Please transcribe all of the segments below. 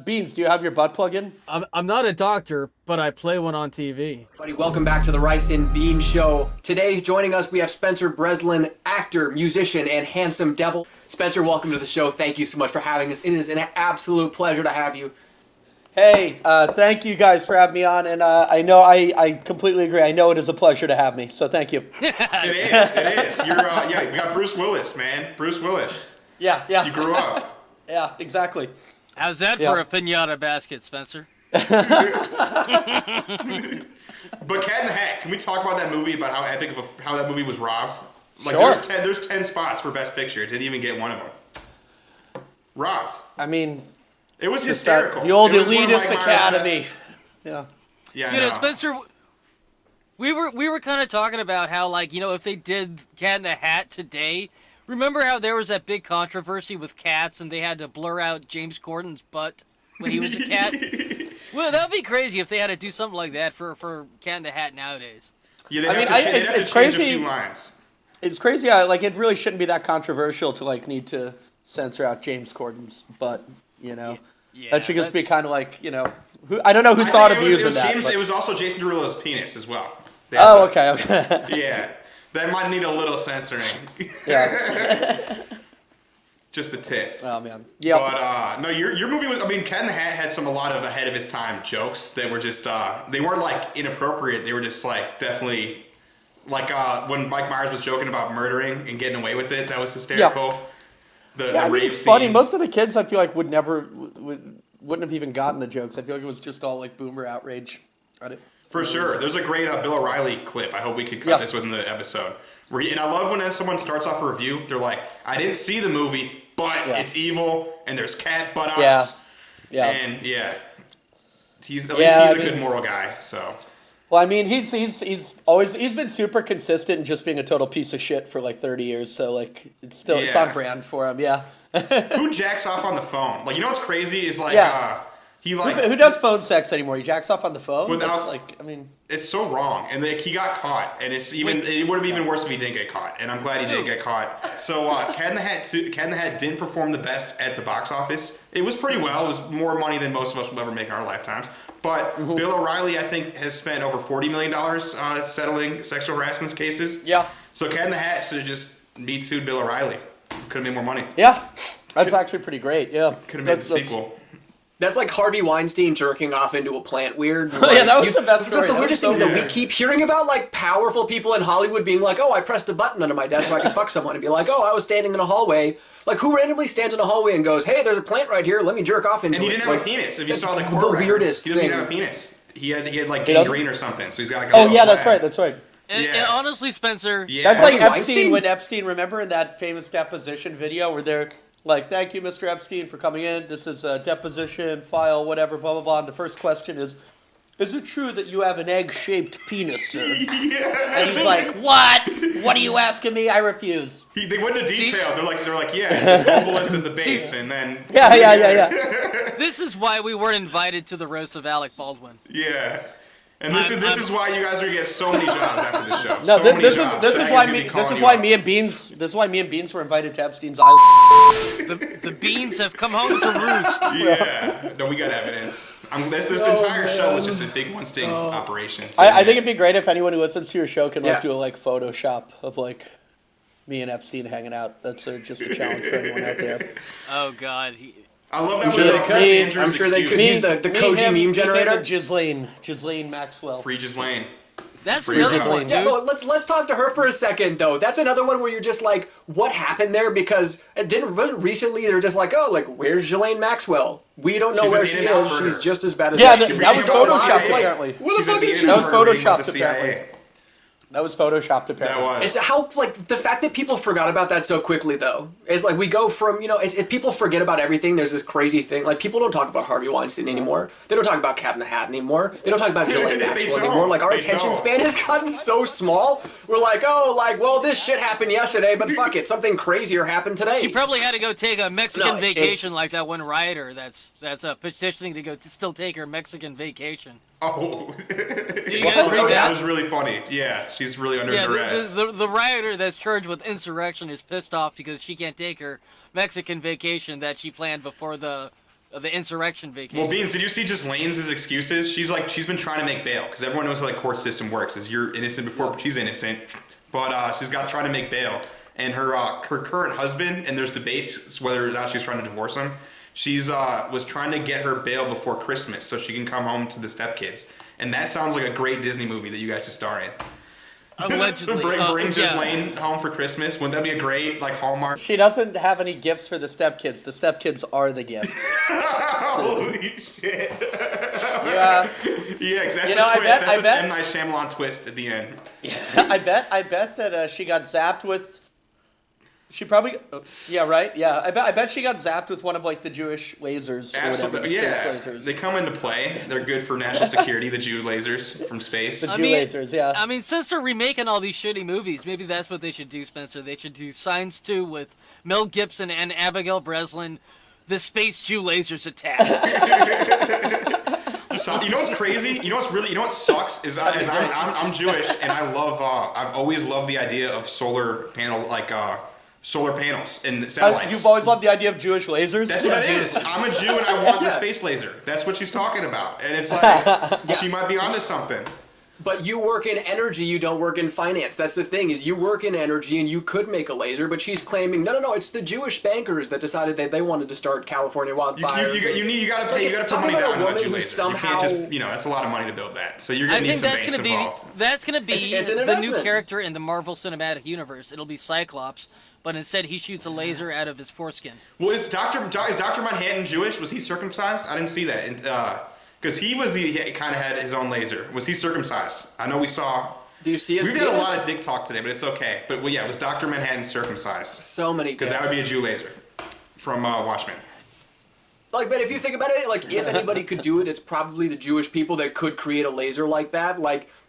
Beans, do you have your butt plug in? I'm not a doctor, but I play one on TV. Buddy, welcome back to the Rice and Bean Show. Today, joining us, we have Spencer Breslin, actor, musician, and handsome devil. Spencer, welcome to the show. Thank you so much for having us. It is an absolute pleasure to have you. Hey, thank you guys for having me on, and I know I completely agree. I know it is a pleasure to have me, so thank you. It is. You're you got Bruce Willis, man. Bruce Willis. Yeah. You grew up. Yeah, exactly. How's that for a pinata basket, Spencer? But Cat in the Hat, can we talk about that movie, about how epic how that movie was robbed? Like, sure. There's 10 spots for Best Picture. It didn't even get one of them. Robbed. I mean, it was hysterical. The old it was elitist academy. Yeah. Yeah, you know, Spencer, we were kind of talking about how, like, you know, if they did Cat in the Hat today, remember how there was that big controversy with cats and they had to blur out James Corden's butt when he was a cat? Well, that would be crazy if they had to do something like that for Cat in the Hat nowadays. Yeah, it's crazy. A few lines. It's crazy how, like, it really shouldn't be that controversial to, like, need to censor out James Corden's butt, you know? Yeah, that should just be kind of like, you know, I don't know who thought of using that. It was also Jason Derulo's penis as well. Okay. Yeah. That might need a little censoring. Yeah. Just the tip. Oh, man. Yeah. But, no, your movie was, I mean, Cat in the Hat had a lot of ahead of its time jokes that were just, they weren't, like, inappropriate. They were just, like, definitely, like, when Mike Myers was joking about murdering and getting away with it, that was hysterical. Yeah. The rape it's scene. Funny. Most of the kids, I feel like, wouldn't have even gotten the jokes. I feel like it was just all, like, boomer outrage. For sure. There's a great Bill O'Reilly clip. I hope we could cut this within the episode. And I love when someone starts off a review, they're like, I didn't see the movie, but it's evil, and there's cat buttocks. Yeah. And, he's a good moral guy, so. Well, I mean, he's been super consistent in just being a total piece of shit for, like, 30 years, so, like, it's on brand for him, Who jacks off on the phone? Like, you know what's crazy is, like, who does phone sex anymore? He jacks off on the phone? It's so wrong. And like, he got caught. And it would have been even worse if he didn't get caught. And I'm glad he didn't get caught. So Cat in the Hat didn't perform the best at the box office. It was pretty well. It was more money than most of us will ever make in our lifetimes. But Bill O'Reilly, I think, has spent over $40 million settling sexual harassment cases. Yeah. So Cat in the Hat should have just Me Too'd Bill O'Reilly. Could have made more money. Yeah. That's actually pretty great. Yeah. Could have made the sequel. That's like Harvey Weinstein jerking off into a plant weird. Like, yeah, that was the best story. The weirdest thing is that we keep hearing about, like, powerful people in Hollywood being like, oh, I pressed a button under my desk so I could fuck someone. And be like, oh, I was standing in a hallway. Like, who randomly stands in a hallway and goes, hey, there's a plant right here, let me jerk off into it. And he didn't have a penis. If you saw the court records, weirdest he doesn't even have a penis. He had like gangrene or something, so he's got like a that's right. And honestly, Spencer... Yeah. That's like Epstein, when Epstein, remember in that famous deposition video where they're like, thank you, Mr. Epstein, for coming in. This is a deposition, file, whatever, blah, blah, blah. And the first question is it true that you have an egg-shaped penis, sir? And he's like, what? What are you asking me? I refuse. They went into detail. They're like, yeah, it's ovalous at the base, and then... Yeah. This is why we weren't invited to the roast of Alec Baldwin. Yeah. And this is why you guys are gonna get so many jobs after the show. No, this is why me and Beans were invited to Epstein's island. The beans have come home to roost. Yeah. No, we got evidence. This entire show was just a big one sting operation. I think it'd be great if anyone who listens to your show can do a like Photoshop of like me and Epstein hanging out. That's just a challenge for anyone out there. Oh God. I love that. I'm sure they could use the Koji meme generator. Ghislaine Maxwell. Free Ghislaine. That's another one, dude. Yeah, well, let's talk to her for a second, though. That's another one where you're just like, what happened there? Because wasn't recently they were just like, oh, like, where's Ghislaine Maxwell? We don't know where she is. She's just as bad as that was photoshopped apparently. Where the fuck is she? That was photoshopped apparently. That was photoshopped apparently. That was. It's how, like, the fact that people forgot about that so quickly, though, is like we go from, you know, if people forget about everything, there's this crazy thing. Like, people don't talk about Harvey Weinstein anymore. They don't talk about Cat in the Hat anymore. They don't talk about Ghislaine Maxwell anymore. Like, our attention span has gotten so small. We're like, well, this shit happened yesterday, but fuck it, something crazier happened today. She probably had to go take a Mexican vacation like that one rioter that's petitioning to go still take her Mexican vacation. Oh. Did you guys read that? That was really funny. Yeah, she's really under duress. The rioter that's charged with insurrection is pissed off because she can't take her Mexican vacation that she planned before the the insurrection vacation. Well, Beans, did you see just Lane's excuses? She's been trying to make bail because everyone knows how the court system works. Is you're innocent before she's innocent, but she's trying to make bail. And her current husband, and there's debates whether or not she's trying to divorce him. She's was trying to get her bail before Christmas so she can come home to the stepkids. And that sounds like a great Disney movie that you guys should star in. Allegedly. Bring just Lane home for Christmas. Wouldn't that be a great Hallmark? She doesn't have any gifts for the stepkids. The stepkids are the gift. Holy shit! Yeah. Yeah, that's You the know, I twist. bet- That's I the bet- M. Night Shyamalan twist at the end. I bet that she got zapped with. She probably. Yeah, right. Yeah, I bet she got zapped with one of the Jewish lasers. Or whatever, the Absolutely, yeah. space lasers. They come into play. They're good for national security. The Jew lasers from space. The Jew lasers, yeah. I mean, since they're remaking all these shitty movies, maybe that's what they should do, Spencer. They should do Signs 2 with Mel Gibson and Abigail Breslin. The space Jew lasers attack. So, you know what's crazy? You know what sucks is I'm Jewish and I love I've always loved the idea of solar panels and satellites. You've always loved the idea of Jewish lasers? That's what it is. I'm a Jew and I want the space laser. That's what she's talking about. And it's like, she might be onto something. But you work in energy, you don't work in finance. That's the thing, is you work in energy and you could make a laser, but she's claiming, no, it's the Jewish bankers that decided that they wanted to start California wildfires. You gotta put money down on a Jew laser. Somehow, you can't just, that's a lot of money to build that. So you're gonna I need think some that's banks gonna involved. that's gonna be It's an the investment. new character in the Marvel Cinematic Universe. It'll be Cyclops, but instead he shoots a laser out of his foreskin. Well, is Dr. Manhattan Jewish? Was he circumcised? I didn't see that. Because he kind of had his own laser. Was he circumcised? I know we saw. do you see his We've had a penis? lot of dick talk today, but it's okay. But well, yeah, was Dr. Manhattan circumcised? So many Because that would be a Jew laser from Watchmen. But if you think about it, if anybody could do it, it's probably the Jewish people that could create a laser like that.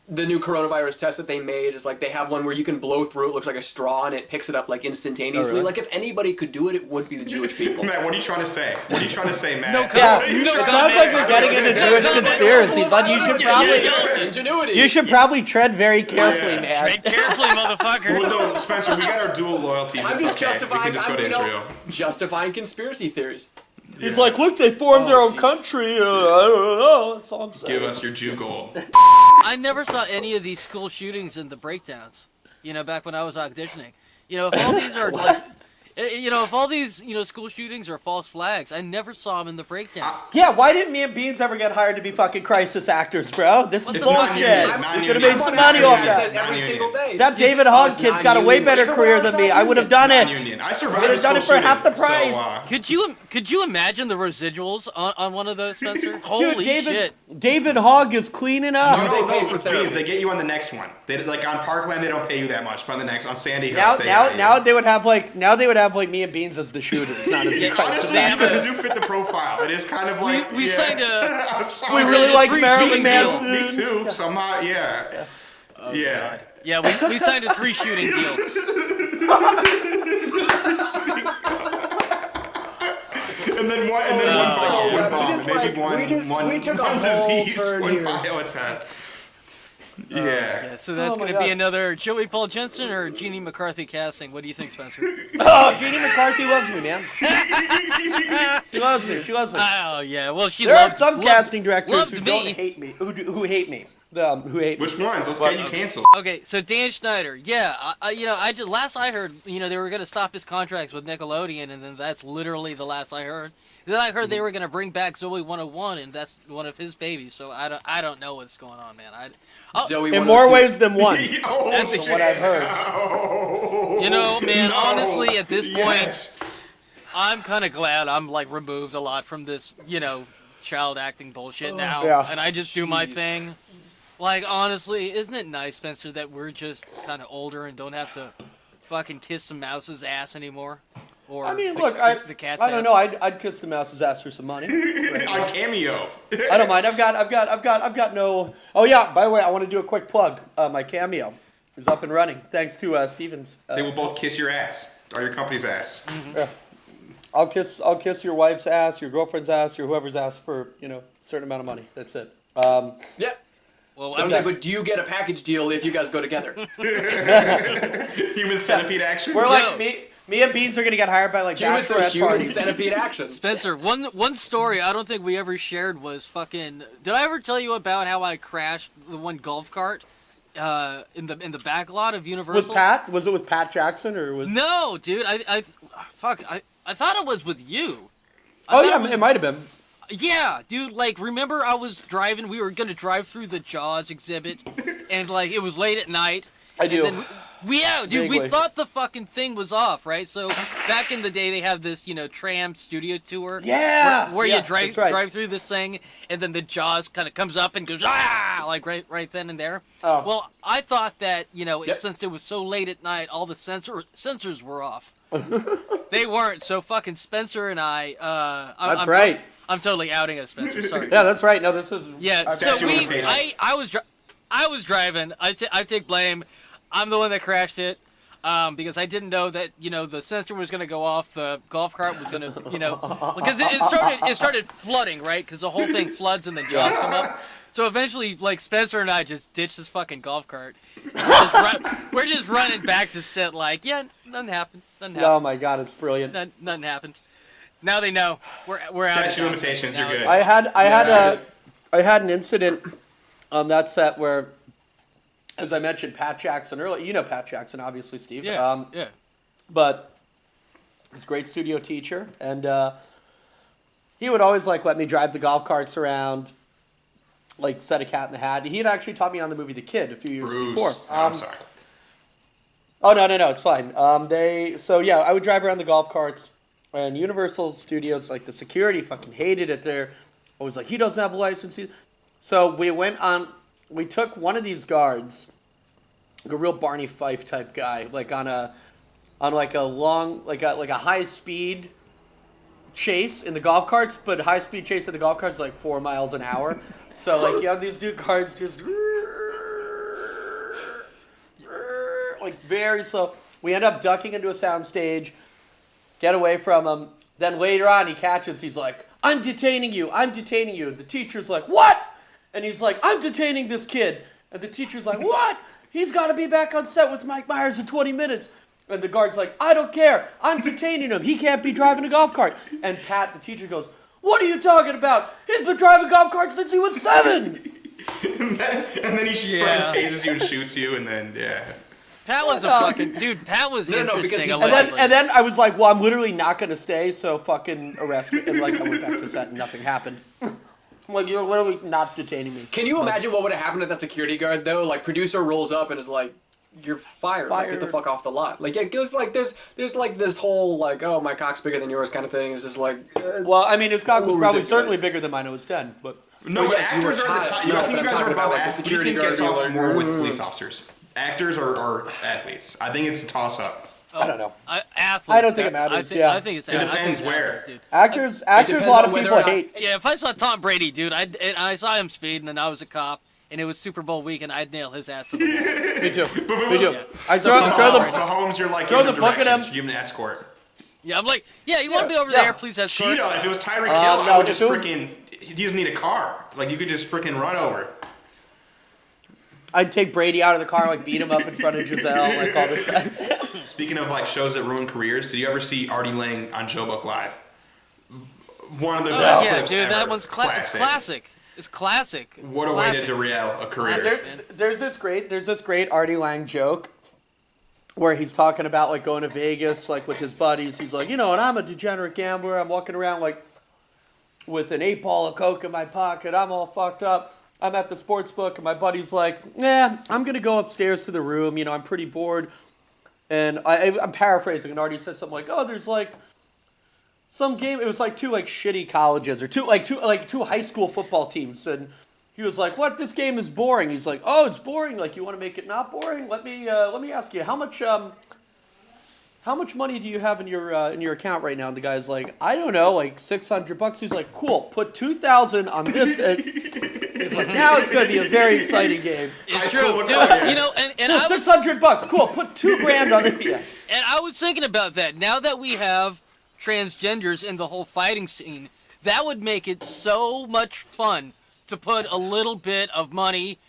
The new coronavirus test that they made is they have one where you can blow through it, looks like a straw, and it picks it up instantaneously. Oh, really? If anybody could do it, it would be the Jewish people. Matt, what are you trying to say? What are you trying to say, Matt? Yeah, What are you it trying to sounds say? like we're getting into Jewish conspiracy, but you should probably Ingenuity. you should probably tread very carefully, Yeah. man. Tread carefully, motherfucker. Well, no, Spencer, we got our dual loyalties. I'm It's just okay. justifying. We can just go to Israel. Justifying conspiracy theories. He's like, look, they formed their own jeez. country. I don't know. That's all I'm saying. Give us your Jew gold. I never saw any of these school shootings in the breakdowns. Back when I was auditioning. If all these are if all these school shootings are false flags, I never saw them in the breakdowns. Yeah, why didn't me and Beans ever get hired to be fucking crisis actors, bro? This is It's bullshit. not We union. could have made some money off He says that. every single day. That David Hogg It's kid's got a way non-union. better Even career when I was than me. I would have done it. Non-union. I survived Would've a done school it for half the shooting, price. Could you imagine the residuals on one of those, Spencer? Dude, Holy shit! David Hogg is cleaning up. They pay No, for therapy. please, they get you on the next one. They on Parkland, they don't pay you that much. But on the next, on Sandy Hook, Now they would have me and Beans as the shooters, not as the crisis honestly, you actors. do fit the profile. It is kind of We signed a I'm sorry. We really like free Marilyn shooting Manson. Me too. Somehow, yeah. Yeah. yeah. We signed a 3 shooting deal. And then one bomb, we just, maybe we took a one whole disease, turn one here. bio attack. Yeah. Yeah, so that's Oh my going to be God. another Joey Paul Jensen or Jeannie McCarthy casting. What do you think, Spencer? Oh, Jeannie McCarthy loves me, man. She loves me. She loves me. Oh yeah, well she There are loved, some loved- casting directors loved who me. don't hate me, who hate me. Who hate me. Which ones? Let's get you canceled. Okay, so Dan Schneider, yeah, last I heard, they were gonna stop his contracts with Nickelodeon, and then that's literally the last I heard. Then I heard they were gonna bring back Zoe 101, and that's one of his babies. So I don't know what's going on, man. Zoe In more 102. ways than one. Oh, That's from what I've heard. man, No. honestly, at this point, Yes. I'm kind of glad I'm removed a lot from this, child acting bullshit now, Yeah. and I just do my Jeez. thing. Honestly, isn't it nice, Spencer, that we're just kind of older and don't have to fucking kiss some mouse's ass anymore? Or I mean, the, look, the cat's I don't ass? know. I'd kiss the mouse's ass for some money. On Cameo. I don't mind. I've got no. Oh yeah. By the way, I want to do a quick plug. My Cameo is up and running thanks to Stevens. They will both kiss your ass. Or your company's ass. Yeah. I'll kiss your wife's ass, your girlfriend's ass, your whoever's ass for a certain amount of money. That's it. Yeah. Well, I was like, but do you get a package deal if you guys go together? Human centipede action. We're like me. Me and Beans are gonna get hired by like Humans are bachelorette human parties. centipede action. Spencer, one story I don't think we ever shared was fucking. Did I ever tell you about how I crashed the one golf cart in the back lot of Universal? With Pat? Was it with Pat Jackson or was? No, dude. I thought it was with you. Oh yeah, it might have been. Yeah, dude, like, remember I was driving, we were gonna drive through the Jaws exhibit, and, like, it was late at night. I do. And then we Vaguely. thought the fucking thing was off, right? So, back in the day, they have this, tram studio tour. Yeah! Where Yeah, you drive that's right. drive through this thing, and then the Jaws kind of comes up and goes, ah! Like, right then and there. Oh. Well, I thought that, Yep. since it was so late at night, all the sensors were off. They weren't, so fucking Spencer and I, That's right. I'm totally outing us, Spencer. Sorry. Yeah, that's right. No, this is. Yeah. I've- So Statute of limitations. I was driving. I take blame. I'm the one that crashed it. Because I didn't know that the sensor was going to go off. The golf cart was going to because it started flooding, right? Because the whole thing floods and the jaws come up. So eventually, like, Spencer and I just ditched this fucking golf cart. We're just running back to set. Like, yeah, nothing happened. Nothing Oh happened. my god, it's brilliant. Nothing happened. Now they know we're out. Statute of limitations, you're good. I had an incident on that set where, as I mentioned, Pat Jackson earlier. You know Pat Jackson, obviously, Steve. Yeah. Yeah. But he's a great studio teacher, and he would always like let me drive the golf carts around, like set a Cat in the Hat. He had actually taught me on the movie The Kid a few years Bruce. before. Oh, I'm sorry. Oh no, it's fine. I would drive around the golf carts, and Universal Studios, like the security fucking hated it. They're always like, he doesn't have a license. So we took one of these guards, like a real Barney Fife type guy, like on a high speed chase in the golf carts, but high speed chase in the golf carts is like 4 miles an hour. So like you have these two guards just like very slow. We end up ducking into a soundstage, get away from him. Then later on, he catches. He's like, "I'm detaining you. I'm detaining you." And the teacher's like, "What?" And he's like, "I'm detaining this kid." And the teacher's like, "What? He's got to be back on set with Mike Myers in 20 minutes." And the guard's like, "I don't care. I'm detaining him. He can't be driving a golf cart." And Pat, the teacher, goes, "What are you talking about? He's been driving golf carts since he was 7." and then he Yeah. tases you and shoots you, and then Pat was a fucking dude. Pat was No, because interesting. he's allegedly. And then I was like, "Well, I'm literally not gonna stay, so fucking arrest me." And like I went back to set and nothing happened. I'm like, "You're literally not detaining me." Can you imagine what would have happened to that security guard though? Like, producer rolls up and is like, "You're fired. Like, get the fuck off the lot." Like, it goes like there's like this whole like, "Oh, my cock's bigger than yours" kind of thing. It's just like, Well, I mean, his cock was Ooh, probably ridiculous. certainly bigger than mine. It was 10, but no, Oh, but yes, you were actors are at the hot. top. No, I but think I'm you guys talking are about, above like, the athletes. security We think gets guard off being more like, with police officers. Actors are athletes. I think it's a toss up. I don't know. Athletes. I don't think it matters, yeah. I think it's. It I think depends it's where. athletes, dude. Actors, depends a lot on of whether people or not- hate. Yeah, if I saw Tom Brady, dude, I saw him speeding, and I was a cop, and it was Super Bowl week, and I'd nail his ass to the wall. Me too. But Me too. Yeah. I So throw Mahomes- the Mahomes, you're like throw giving the book at directions. him. Give him an escort. Yeah, I'm like, yeah, you want to be over Yeah. there? Please escort. Cheetah. If it was Tyreek Hill, no, I would just if it was- freaking. He doesn't need a car. Like you could just freaking run over. I'd take Brady out of the car, like beat him up in front of Giselle, like all this stuff. Speaking of like shows that ruin careers, did you ever see Artie Lang on Joe Book Live? One of the Oh, best yeah, clips dude, ever. that one's it's classic. It's classic. What a way Classic. to derail a career. There's this great Artie Lang joke where he's talking about like going to Vegas like with his buddies. He's like, and I'm a degenerate gambler. I'm walking around like with an 8-ball of coke in my pocket. I'm all fucked up. I'm at the sports book, and my buddy's like, I'm gonna go upstairs to the room. I'm pretty bored. And I'm paraphrasing, and Artie says something like, "Oh, there's like some game." It was like two like shitty colleges or two high school football teams, and he was like, "What? This game is boring." He's like, "Oh, it's boring. Like, you want to make it not boring? Let me ask you, how much money do you have in your account right now?" And the guy's like, "I don't know, like $600." He's like, "Cool, put 2,000 on this." He's like, "Now it's going to be a very exciting game." High It's school true, looks dude. like it. And I was, $600. Cool, put $2,000 on it. Yeah. and I was thinking about that. Now that we have transgenders in the whole fighting scene, that would make it so much fun to put a little bit of money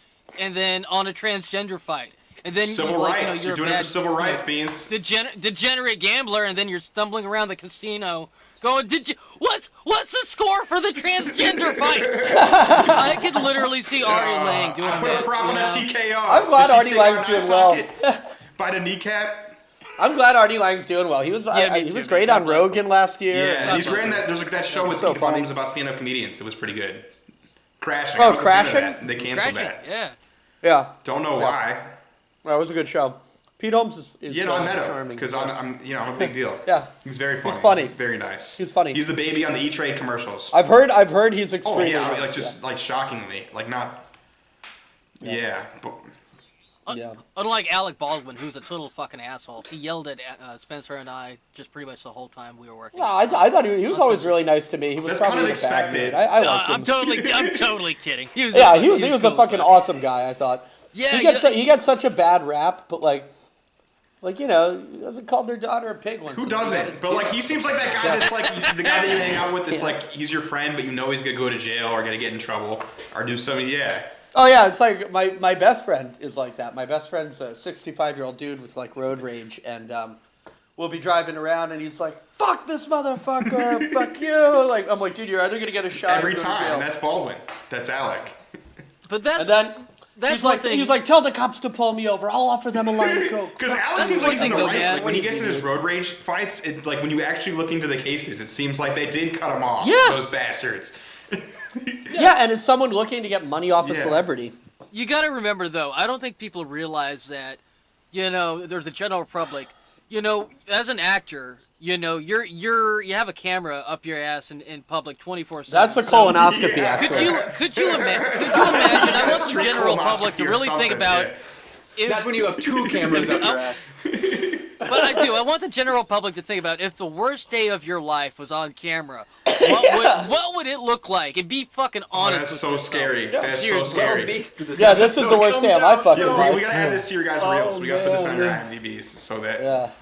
and then on a transgender fight. and then Civil like, rights. you're You're doing it for civil rights, Beans. degenerate gambler, and then you're stumbling around the casino going, what's the score for the transgender fight? I could literally see Artie Lang doing I put that. a prop on a TKO. I'm glad Did she Artie take Lang's out an doing eye well. socket? By the kneecap. I'm glad Artie Lang's doing well. He was me he too, was great man. on Rogan last year. Yeah, he's great in that. There's like that show with so Pete funny. Holmes about stand-up comedians. It was pretty good. Crashing. Oh, I was a fan of Crashing? that. They canceled Crashing, that. yeah. Yeah, Don't know why. that was a good show. Pete Holmes is Yeah, no, I met him charming. because I'm I'm a big deal. Yeah. He's very funny. He's funny. Very nice. He's funny. He's the baby on the E-Trade commercials. I've heard he's Oh extremely yeah, nice, like just like shockingly, like not. Yeah, but yeah. Unlike Alec Baldwin, who's a total fucking asshole. He yelled at Spencer and I just pretty much the whole time we were working. No, I thought he was always really nice to me. He was That's probably kind of in a bad expected. mood. I liked him. I'm totally kidding. He was Yeah, a, he was a cool fucking as fuck. awesome guy. I thought. Yeah, he gets such a bad rap, but like he doesn't call their daughter a pig once. who doesn't? But like he seems like that guy that's like the guy that you hang out with. That's like he's your friend, but you know he's gonna go to jail or gonna get in trouble or do something. Yeah. Oh yeah, it's like my best friend is like that. My best friend's a 65-year-old dude with like road rage, and we'll be driving around, and he's like, "Fuck this motherfucker, fuck you!" Like I'm like, dude, you're either gonna get a shot Every or go to time, jail. and that's Baldwin. That's Alec. But that's And then that's he's one like, thing. "Tell the cops to pull me over. I'll offer them a line of coke." Because Alex That's seems one like he's in thing, the though, right. man. Like, when he gets in his road rage fights, like when you actually look into the cases, it seems like they did cut him off. Yeah. Those bastards. Yeah, and it's someone looking to get money off a Yeah. celebrity. You got to remember, though, I don't think people realize that, there's the general public. As an actor, you have a camera up your ass in public 24/7. That's a colonoscopy, actually. Could you imagine? I want the Straight general colonoscopy public to or really think something, about. yeah. If, That's when you have two cameras up your ass. But I do. I want the general public to think about if the worst day of your life was on camera. What would it look like? And be fucking honest. That's with so yourself. scary. That's so Seriously. scary. Yeah, this is the worst day of my fucking Yeah, life. we gotta add this to your guys' reels. We gotta put this on your man. IMDb's so that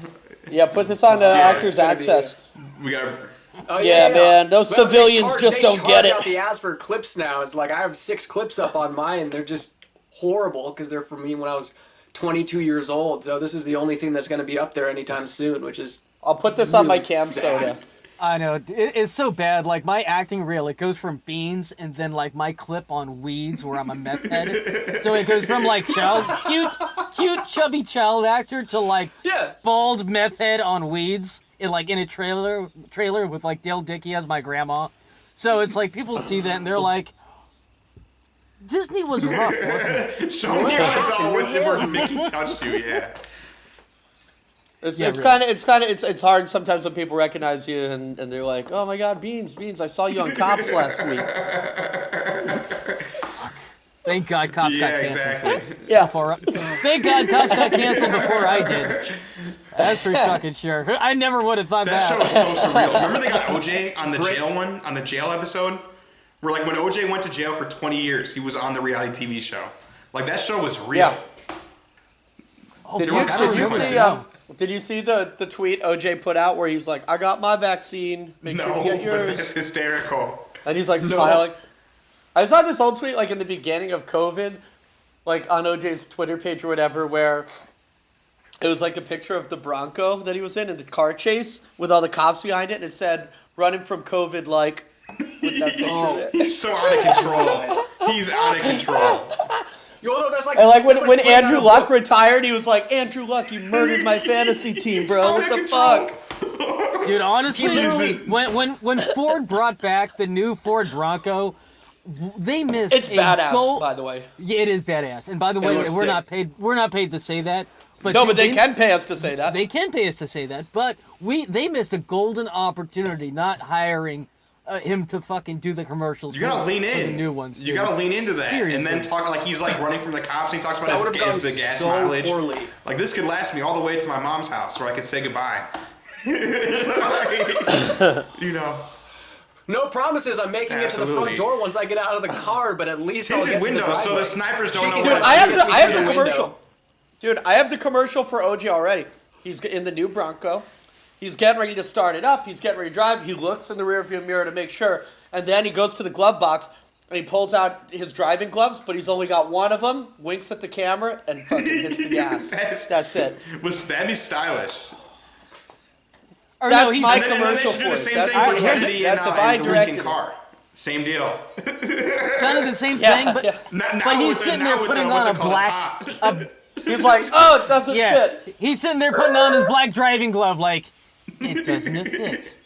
Yeah, put this on Actors it's gonna be- Access. we gotta. Oh, Yeah, man, those Well, civilians just don't get They it. charge out the ass for clips now. It's like I have 6 clips up on mine. They're just horrible because they're from me when I was 22 years old. So this is the only thing that's going to be up there anytime soon, which is I'll put this on my really cam sad. soda. I know it's so bad. Like my acting reel, it goes from beans and then like my clip on weeds where I'm a meth head. So it goes from like cute chubby child actor to like yeah. bald meth head on weeds in a trailer with like Dale Dickey as my grandma. So it's like people see that and they're like, Disney was rough, wasn't it? Show me on a doll with where Mickey touched you. Yeah. It's Yeah, it's really. kind of it's hard sometimes when people recognize you and they're like, "Oh my God, Beans, I saw you on Cops last week." Thank God Cops Yeah, got canceled. exactly. Yeah, Thank God Cops got canceled before I did. That's for fucking sure. I never would have thought That that. show is so surreal. Remember they got OJ on the jail episode? Where like when OJ went to jail for 20 years, he was on the reality TV show. Like that show was real. Yeah. Oh, Did fuck, I don't remember that. did you see the tweet OJ put out where he's like, "I got my vaccine, make sure No, you get but yours," that's hysterical. and he's like smiling. I saw this old tweet like in the beginning of COVID, like on OJ's Twitter page or whatever, where it was like a picture of the Bronco that he was in the car chase with all the cops behind it, and it said, "Running from COVID," like with that picture there. He's so out of control. He's out of control. You know, there's like, And like when there's when putting out Andrew a Luck book. retired, he was like, "Andrew Luck, you murdered my fantasy team, bro. What the fuck?" Dude, honestly, literally- when Ford brought back the new Ford Bronco, they missed It's a badass, goal. by the way. Yeah, it is badass. And by the way, looks we're sick. not paid to say that. But No, but they can pay us to say that. They can pay us to say that. But they missed a golden opportunity not hiring him to fucking do the commercials. You gotta for- lean for the in. new ones. You dude. gotta lean into that, Seriously. and then talk like he's like running from the cops. And he talks about That would've gone the gas so mileage. poorly. Like this could last me all the way to my mom's house where I could say goodbye. You know, No promises. I'm making it to the Absolutely. front door once I get out of the car, but at least I'll tinted get to the windows so driveway. the snipers don't She know can what Dude, do I it. have She the can I have see the through the commercial. window. Dude, I have the commercial for OJ already. He's in the new Bronco. He's getting ready to start it up. He's getting ready to drive. He looks in the rearview mirror to make sure, and then he goes to the glove box, And he pulls out his driving gloves, but he's only got one of them, winks at the camera, and fucking hits the gas. That's it. That'd be stylish. Or That's no, he's my And then they commercial should do for the it. same That's thing for my- Kennedy that's and if I the directed Lincoln it. car. Same deal. kind of the same Yeah, thing, but yeah. but he's sitting there putting on a black. He's like, oh, it doesn't Yeah, fit. he's sitting there putting on his black driving glove, like it doesn't fit.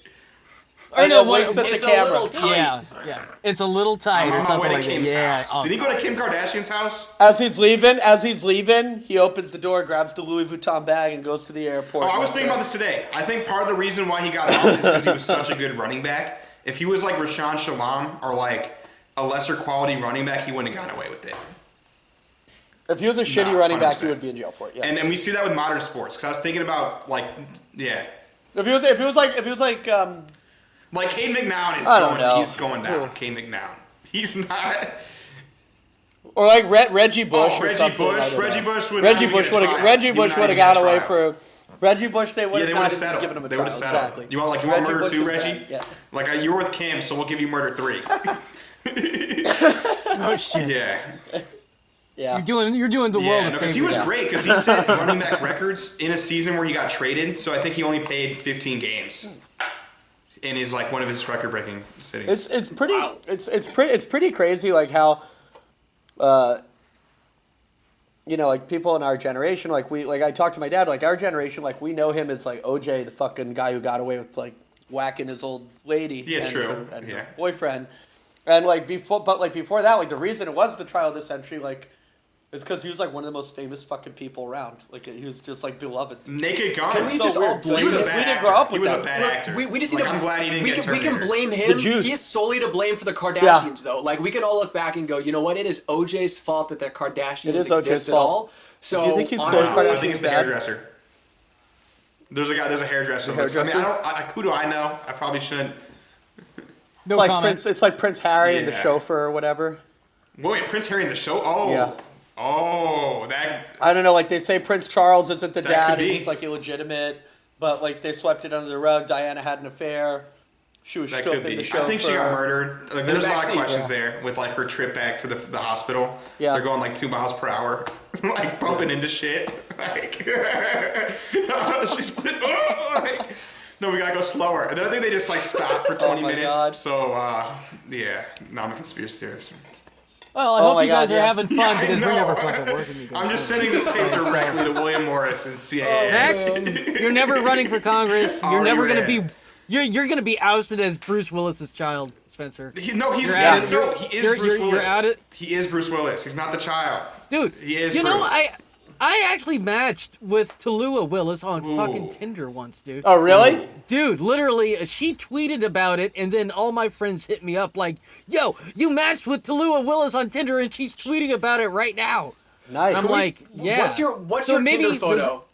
Or And no, it winks what? at the It's a camera. little tight. Yeah, it's a little tight I'm or on my something way to like that. Kim's Yeah. house. Oh, Did he go to Kim Kardashian's house? As he's leaving, he opens the door, grabs the Louis Vuitton bag, and goes to the airport. Oh, I was thinking about this today. I think part of the reason why he got off is because he was such a good running back. If he was like Rashawn Shalom or like a lesser quality running back, he wouldn't have gotten away with it. If he was a shitty No, running back, 100%. he would be in jail for it. Yeah. And we see that with modern sports. Because I was thinking about like, yeah, If he was like like Cade McNown is I don't know. he's going down. Cade McNown, he's not. or like Reggie Bush Oh, or Reggie something. Bush. I don't Reggie know. Bush would. Reggie not Bush even would get a have. trial. Reggie He would Bush not would have even get got a away trial. for. Reggie Bush, they would Yeah, they have would not have even settled. given him a They trial. would have settled. Exactly. You want Reggie murder Bush 2, was Reggie? dead, yeah. Like you were with Kim, so we'll give you murder 3. Oh shit! Yeah. Yeah. You're doing the world Yeah, a because he favor. was great because he set running back records in a season where he got traded. So I think he only played 15 games in his like one of his record-breaking cities. It's pretty it's pretty crazy like how like people in our generation like I talked to my dad like our generation like we know him as like OJ, the fucking guy who got away with like whacking his old lady Yeah, and true. her Yeah. boyfriend. And before that like the reason it was the trial of the century like is because he was like one of the most famous fucking people around. Like he was just like beloved. Naked Gun. Can we So just all weird. blame He was a him? bad We didn't actor. grow up He with was that. a bad Listen, actor. we just like, need to. I'm glad he didn't we get can, we can Terminator. blame him. The Jews. He is solely to blame for the Kardashians, though. Like we can all look back and go, you know what? It is OJ's fault that the Kardashians It is OJ's exist at fault. all. So Do you think he's honestly, Khloe I think it's the Kardashian's dad? hairdresser. There's a guy. There's a hairdresser. The I mean, hairdresser? who do I know? I probably shouldn't. No It's like comment. It's like Prince Harry and the Yeah. chauffeur or whatever. Wait, Prince Harry in the show? Oh. Yeah. Oh, that. I don't know, like they say Prince Charles isn't the That dad could and be. he's like illegitimate, but like they swept it under the rug. Diana had an affair. She was That could stripping the be. chauffeur. I think she got murdered. Like, there's a lot of backseat, questions yeah. there with like her trip back to the hospital. Yeah. They're going like 2 miles per hour, like bumping into shit. Like she's like, no, we gotta go slower. And then I think they just like stop for 20 my minutes. God. So yeah, now I'm a conspiracy theorist. Well, I Oh hope my you guys God, are yeah. having fun Yeah, I because we're know. never fucking working together. I'm just sending this tape directly to William Morris and CIA. Next, you're never running for Congress. You're Already never gonna ran. be. You're gonna be ousted as Bruce Willis's child, Spencer. He You're is out- Bruce Willis. you're out it. He is Bruce Willis. He's not the child. Dude, He is you know, Bruce. I actually matched with Tallulah Willis on fucking Ooh. Tinder once, dude. Oh really? Dude, literally, she tweeted about it, and then all my friends hit me up like, "Yo, you matched with Tallulah Willis on Tinder, and she's tweeting about it right now." Nice. I'm like, yeah. What's your So maybe Tinder photo?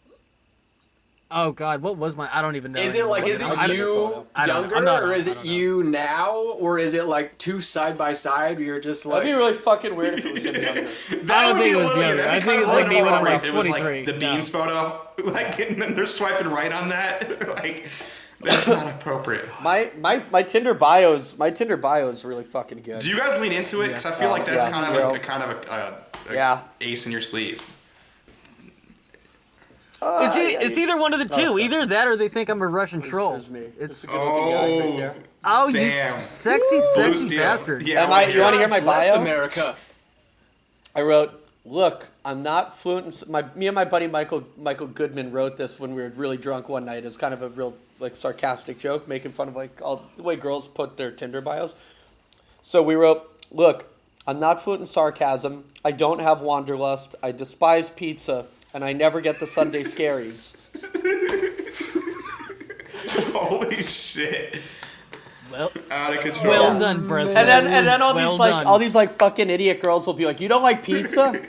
Oh God, what was my? I don't even know. Is it like, is it I don't- you I don't- younger, I'm not- or is I it don't know. you now, or is it like 2 side by side? Where you're just like, That'd be really fucking weird if it was him younger. That I don't would be think a it was little. younger. That'd I be think kind it's of like me when I'm inappropriate like if it was like 23. the Beans photo, like and then they're swiping right on that. Like that's not appropriate. My Tinder bio is really fucking good. Do you guys lean into it? Because I feel like that's Yeah. kind of Yeah. a kind of a Yeah. ace in your sleeve. It's either one of the two. Okay. Either that, or they think I'm a Russian troll. There's me. It's a good looking guy right there. oh, Damn. you sexy Blue sexy steel. bastard. Yeah. You want to hear my bless bio? America. I wrote, look, I'm not fluent in... Me and my buddy Michael Goodman wrote this when we were really drunk one night as kind of a real like sarcastic joke, making fun of like all the way girls put their Tinder bios. So we wrote, look, I'm not fluent in sarcasm. I don't have wanderlust. I despise pizza. And I never get the Sunday scaries. Holy shit! Well, Out of control. well done, Breslin. And then all Well these like done. all these like fucking idiot girls will be like, you don't like pizza?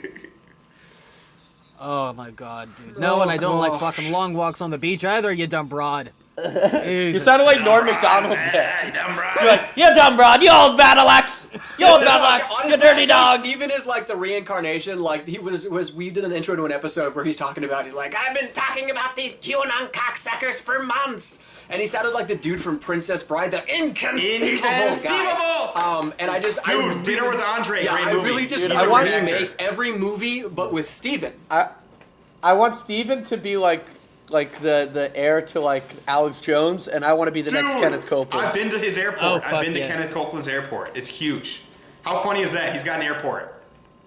Oh my God, dude. No, and I don't like fucking long walks on the beach either. You dumb broad. You sounded like Norm Macdonald there. Dumb right. You're like, you dumb broad, you old battle axe, you old It's battle like, axe, honestly, you dirty I think dog. Steven is like the reincarnation. Like he was. We did an intro to an episode where he's talking about. He's like, I've been talking about these QAnon cocksuckers for months, and he sounded like the dude from Princess Bride, the inconceivable guy. And I just Dude, Dinner with Andre, yeah, great I movie. really just Dude, want I to want- remake every movie, but with Steven. I want Steven to be like the heir to like Alex Jones, and I want to be the next Dude, Kenneth Copeland. I've been to his airport. Oh, I've fuck been to yeah. Kenneth Copeland's airport. It's huge. How funny is that? He's got an airport.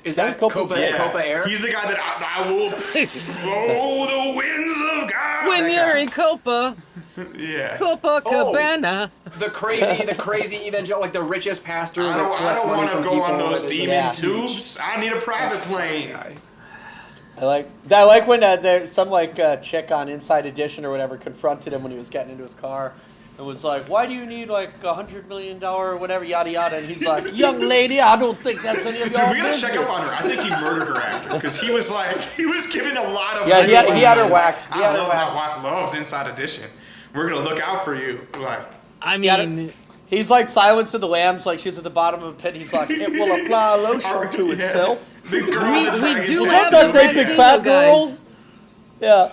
Is that Copeland's- Copa, yeah. Copa Air? He's the guy that I will slow the winds of God. When That you're guy. in Copa, Yeah. Copacabana. The crazy evangelical, like the richest pastor. I that don't collects money want to from go people on those and is demon Yeah. tubes. I need a private plane. I like when there's some chick on Inside Edition or whatever confronted him when he was getting into his car and was like, "Why do you need like $100 million or whatever, yada yada?" And he's like, "Young lady, I don't think that's any of Dude, your we gotta business." check up on her. I think he murdered her after because he was giving a lot of. Yeah, he had her whacked. He I had her love my whacked. wife loves Inside Edition. We're gonna look out for you. Like, I Yeah, mean, He's like Silence of the Lambs, like she's at the bottom of a pit. He's like, "It will apply lotion to yeah. itself." The girl with the we dragon do tattoo. have That the great big vaccine, fat though, guys. girl. Yeah.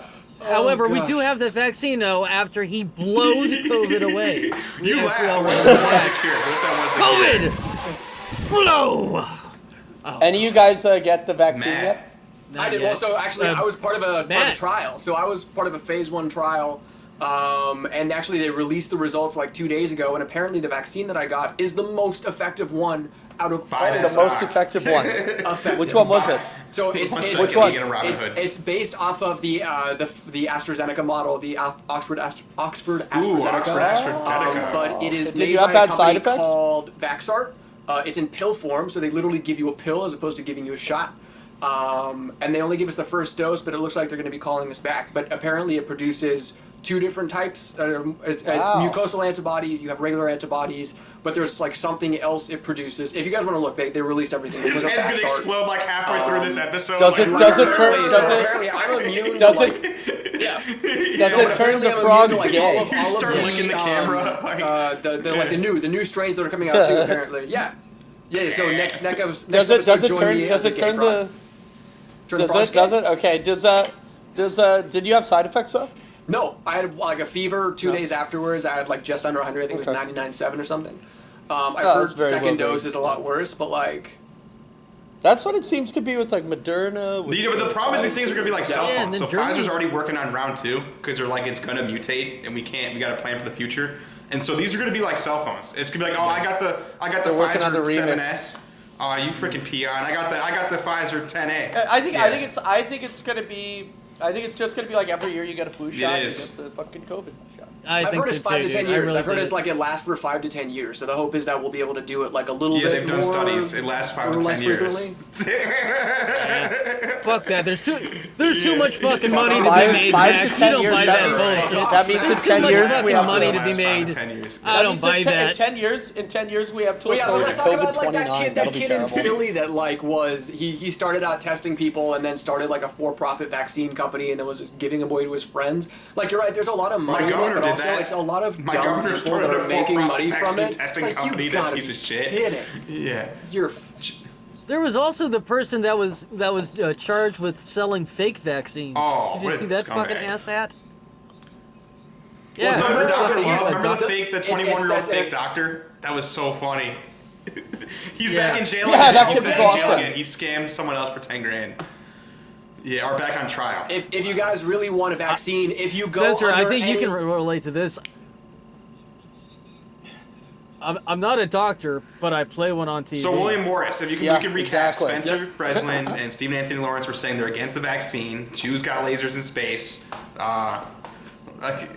However, we gosh. do have the vaccine though. After he blowed COVID away, You laugh. all What right. if that was the cure? What if that was the cure? COVID blow. Any of you guys get the vaccine Matt. yet? I did. Well, so actually, I was part of a Matt. trial. So I was part of a phase 1 trial. And actually, they released the results like 2 days ago. And apparently, the vaccine that I got is the most effective one out of Buy all that the The most stock. effective one. effective. Which one was it? So it's One it's second, Which one? you get a Robin it's, Hood. it's based off of the AstraZeneca model, the Oxford AstraZeneca. Oxford AstraZeneca. But it is Did made you have by a bad side company effects? called Vaxart. It's in pill form, so they literally give you a pill as opposed to giving you a shot. And they only give us the first dose, but it looks like they're going to be calling us back. But apparently, it produces 2 different types. It's Wow. mucosal antibodies. You have regular antibodies, but there's like something else it produces. If you guys want to look, they released everything. His Look up head's gonna Vaxart. explode like halfway through this episode. Does like, it- does it turn- Apparently, does so it- apparently I'm immune Does to it- like, yeah. Does it turn the Apparently I'm frogs immune to, gay? all of You start licking the camera, like- the new strains that are coming out too. Apparently, yeah. So next Does episode, it join turn? me Does as it gay turn frog. the? Turn the Does frogs it? Does gay? it? Okay. Did you have side effects though? No, I had like a fever 2 days afterwards. I had like just under 100. I think it was Okay. 99.7 or something. I've Oh, heard that's very second low dose is a lot worse, but like. That's what it seems to be with like Moderna. With But the problem is these things are gonna be like cell Yeah, phones. and So then Germany's- Pfizer's already working on round 2 because they're like it's gonna mutate and we gotta plan for the future. And so these are gonna be like cell phones. It's gonna be like, oh, I got the They're working on Pfizer the remix. 7S. Oh, you freaking peon! I got the Pfizer 10A. I think Yeah. I think it's gonna be. I think it's just gonna be like every year you get a flu shot. is. You get the fucking COVID shot. I I've think heard so it's 5 to too, 10 dude. I years. really I've heard think it's like it lasts for 5 to 10 years. So the hope is that we'll be able to do it like a little Yeah, bit they've done more, studies. It lasts 5 to or 10 less years. frequently. Fuck that. There's too much fucking money to be Five- made. 5 Max. to You 10 don't years, buy that that means- bullshit. that means in There's 10 too years much we fucking have money to to be made. 10 years. I don't means buy in that. 10 years, we have till Well, yeah, let's talk about like COVID-29. that That'll be kid in terrible. Philly that like was he started out testing people and then started like a for-profit vaccine company and then was just giving them away to his friends. Like you're right, there's a lot of money in it, governor but did also that. it's a lot of My dumb governor people started that a are making for-profit money from vaccine it. testing It's like, company, you that gotta piece be of shit. kidding. Yeah. You're There was also the person that was charged with selling fake vaccines. Oh, Did what you a see that scumbag. fucking asshat? Well, so Remember Dr. fucking- Love? Remember the Doc- fake, the it's- 21-year-old that's fake it. doctor? That was so funny. He's Yeah. back in jail Yeah, again. that He's kid back was in jail awesome. again. He scammed someone else for 10 grand. Yeah, or back on trial. if you guys really want a vaccine, if you go Spencer, I under think you any- can relate to this. I'm not a doctor, but I play one on TV. So William Morris, if you can, Yeah, we can recap. exactly. Spencer Breslin and Stephen Anthony Lawrence were saying they're against the vaccine. Jews got lasers in space. Like,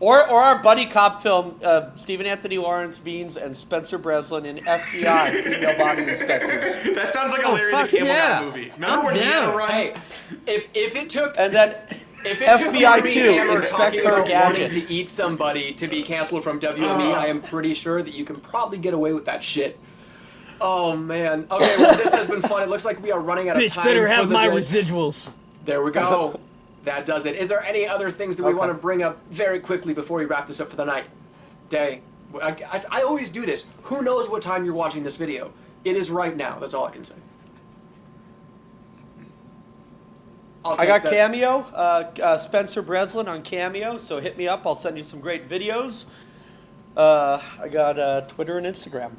Or our buddy cop film, Stephen Anthony Lawrence Beans and Spencer Breslin in FBI, female body inspectors. that sounds like a Oh, Larry the fuck Cable yeah. Guy movie. Remember I'm when he had down. to run? Hey, if it took And then If it FBI took Armie 2, Hammer inspect talking her about wanting gadget. to eat somebody to be canceled from WME, I am pretty sure that you can probably get away with that shit. Oh man. Okay, well this has been fun. It looks like we are running out of Bitch time. better for have the my day. residuals. There we go. That does it. Is there any other things that we Okay. want to bring up very quickly before we wrap this up for the night? Day. I always do this. Who knows what time you're watching this video? It is right now. That's all I can say. I'll I take got that. Cameo, Spencer Breslin on Cameo, so hit me up. I'll send you some great videos. I got Twitter and Instagram.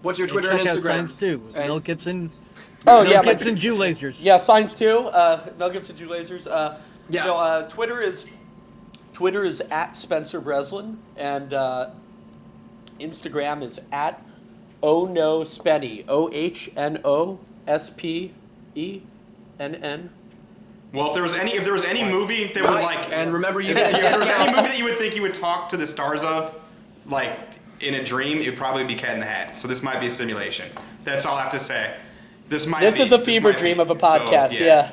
What's your Twitter and Check out Instagram? Signs too. And- Mel Gibson. Oh Mel yeah, Gibson Jew lasers. Yeah, signs too. Mel Gibson Jew lasers. Yeah. You know, Twitter is at Spencer Breslin, and Instagram is at Oh No Spenny. OHNOSPENN. Well, if there was any movie that would Nice. like, And remember, you if get a there was any discount. movie that you would think you would talk to the stars of, like in a dream, it'd probably be Cat in the Hat. So this might be a simulation. That's all I have to say. This Is a fever dream of a podcast. So, yeah.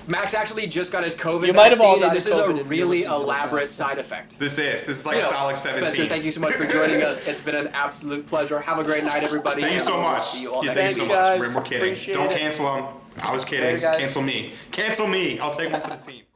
Max actually just got his COVID You might have all vaccine, and died this of is COVID a if you really listened to this elaborate side effect. This is like You know, Stalag 17. Spencer, thank you so much for joining us. It's been an absolute pleasure. Have a great night, everybody. Thank you and so we will much. See you all Yeah, next thank you so week. guys. much. We're kidding. Appreciate Don't it. cancel them. I was kidding. Later, guys. Cancel me. Cancel me. I'll take one for the team.